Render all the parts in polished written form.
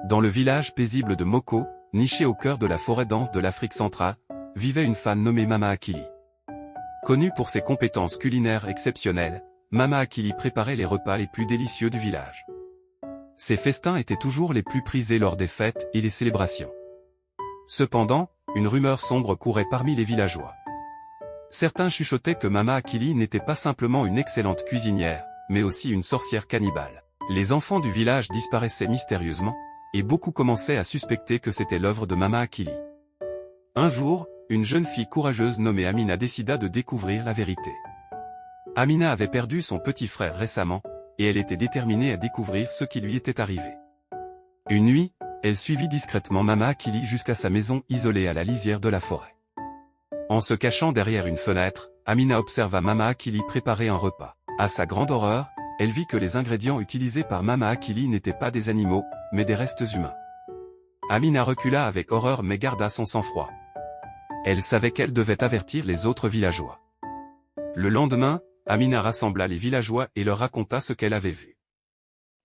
Dans le village paisible de Moko, niché au cœur de la forêt dense de l'Afrique centrale, vivait une femme nommée Mama Akili. Connue pour ses compétences culinaires exceptionnelles, Mama Akili préparait les repas les plus délicieux du village. Ses festins étaient toujours les plus prisés lors des fêtes et les célébrations. Cependant, une rumeur sombre courait parmi les villageois. Certains chuchotaient que Mama Akili n'était pas simplement une excellente cuisinière, mais aussi une sorcière cannibale. Les enfants du village disparaissaient mystérieusement, et beaucoup commençaient à suspecter que c'était l'œuvre de Mama Akili. Un jour, une jeune fille courageuse nommée Amina décida de découvrir la vérité. Amina avait perdu son petit frère récemment, et elle était déterminée à découvrir ce qui lui était arrivé. Une nuit, elle suivit discrètement Mama Akili jusqu'à sa maison isolée à la lisière de la forêt. En se cachant derrière une fenêtre, Amina observa Mama Akili préparer un repas. À sa grande horreur, elle vit que les ingrédients utilisés par Mama Akili n'étaient pas des animaux, mais des restes humains. Amina recula avec horreur mais garda son sang-froid. Elle savait qu'elle devait avertir les autres villageois. Le lendemain, Amina rassembla les villageois et leur raconta ce qu'elle avait vu.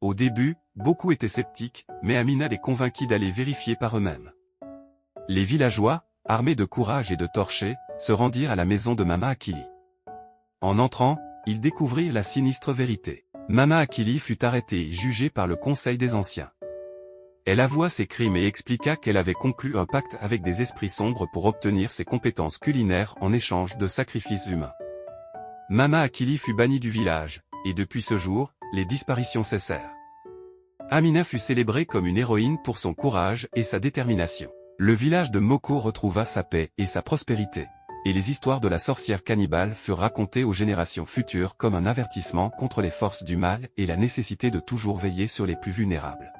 Au début, beaucoup étaient sceptiques, mais Amina les convainquit d'aller vérifier par eux-mêmes. Les villageois, armés de courage et de torchers, se rendirent à la maison de Mama Akili. En entrant, ils découvrirent la sinistre vérité. Mama Akili fut arrêtée et jugée par le Conseil des Anciens. Elle avoua ses crimes et expliqua qu'elle avait conclu un pacte avec des esprits sombres pour obtenir ses compétences culinaires en échange de sacrifices humains. Mama Akili fut bannie du village, et depuis ce jour, les disparitions cessèrent. Amina fut célébrée comme une héroïne pour son courage et sa détermination. Le village de Moko retrouva sa paix et sa prospérité, et les histoires de la sorcière cannibale furent racontées aux générations futures comme un avertissement contre les forces du mal et la nécessité de toujours veiller sur les plus vulnérables.